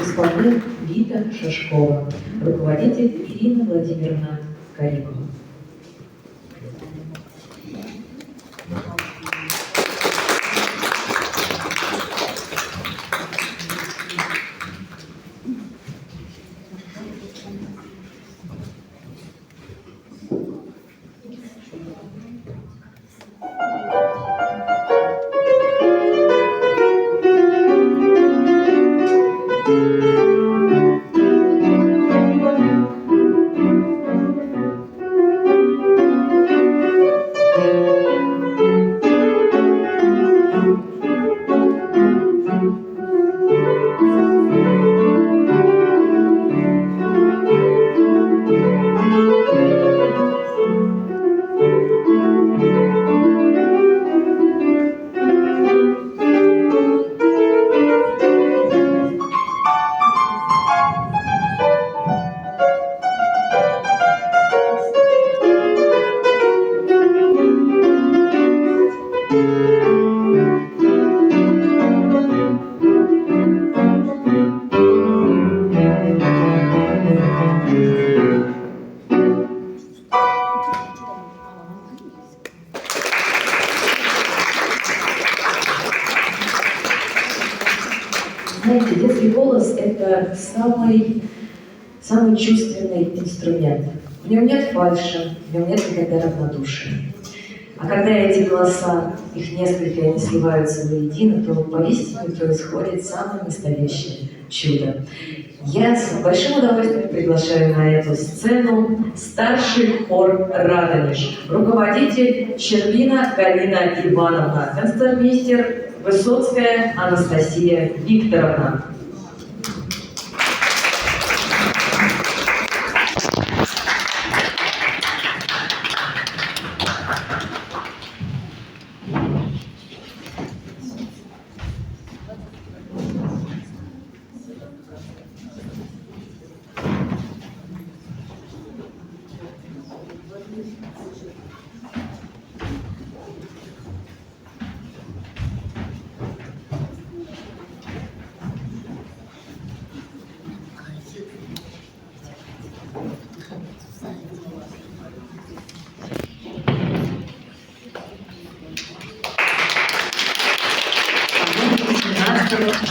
Исполняет Вита Шашкова, руководитель Ирина Владимировна Карикова. Знаете, детский голос – это самый чувственный инструмент. В нем нет фальши, в нем нет никогда равнодушия. А когда эти голоса, их несколько, они сливаются воедино, то поистине происходит самое настоящее чудо. Я с большим удовольствием приглашаю на эту сцену старший хор «Радонеж», руководитель Щербина Галина Ивановна, концертмейстер Высоцкая Анастасия Викторовна.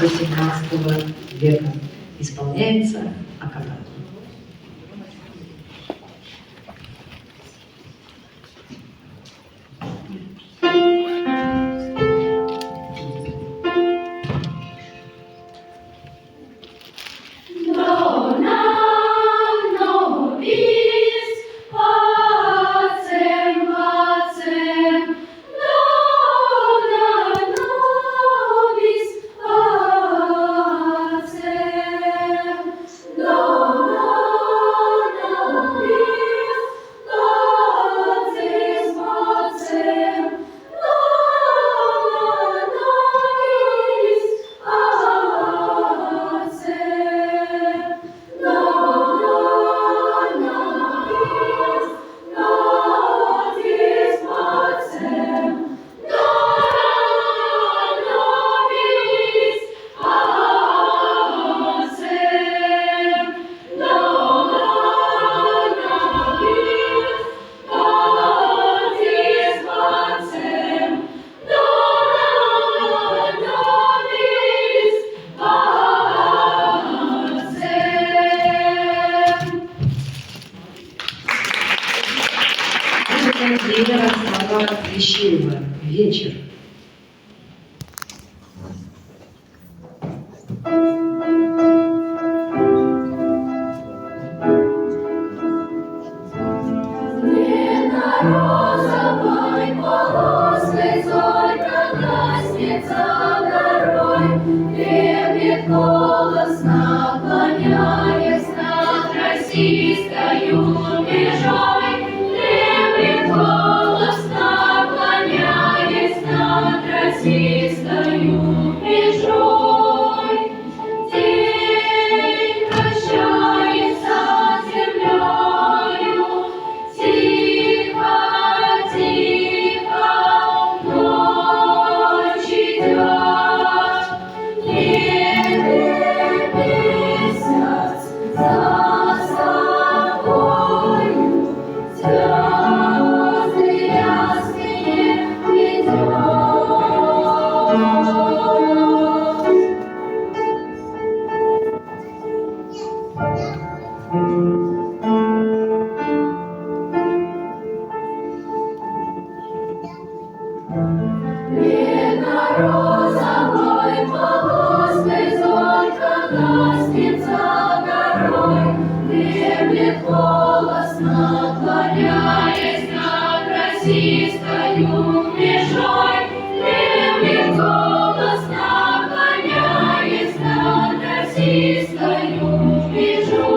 XVIII века исполняется аккорд. No, no. вечер. Розовой полоской зорька гаснется горой, трепет голос, наклоняясь над российскою межой, трепет голос, наклоняясь над российскою межой. День прощается с землею, тихо, тихо, ночь идет, небе месяц за собою, звезды ясные ведет. Бледно-розовой полоской зорька гаснет за горой, дремлет голос, наклоняясь над российскою межой, дремлет голос, наклоняясь над российскою межой.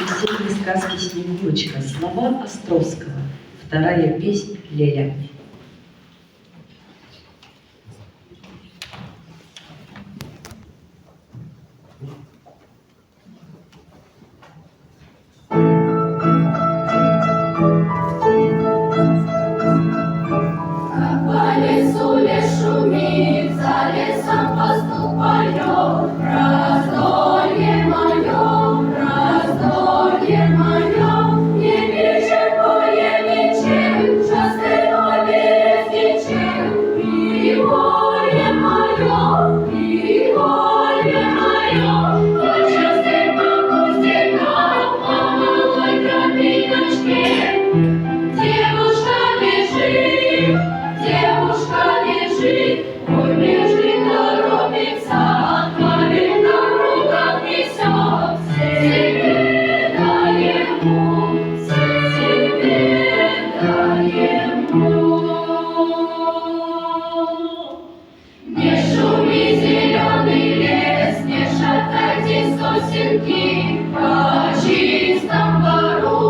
Весенней сказки «Снегурочка». Слова Островского. Вторая песнь Леля. По лесу лес шумит, за лесом пастух поет. Раздолье мое, не пишет поле частый без ничем. Приволье мое, по частым пустякам, по малой тропиночке. Девушка бежит, ой, бежит, торопится, отправит на руках несет. Себе да ему. Не шуми, зеленый лес, не шатайте сосенки, по чистом бару,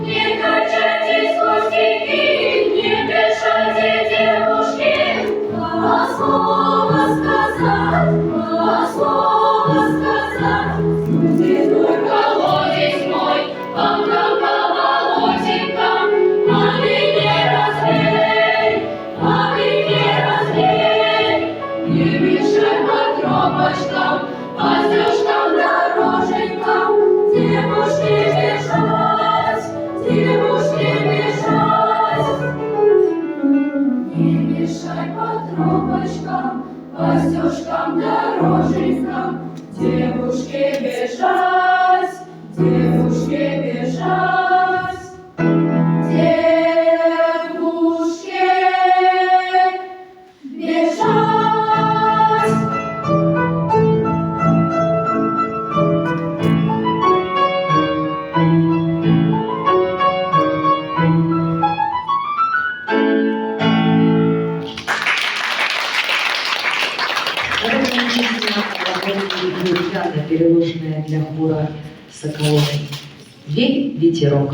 не качайтесь хвостики, не бежайте, девушки. Два слова сказать, снуй колодец мой, по болотикам, воды не разлей, не мешай по тропочкам, по стежкам, дороженькам, девушки бежать. Не мешай по тропочкам, по стежкам, дороженькам, девушки бежать. Переложенная для хора Соколовой. Вей, ветерок.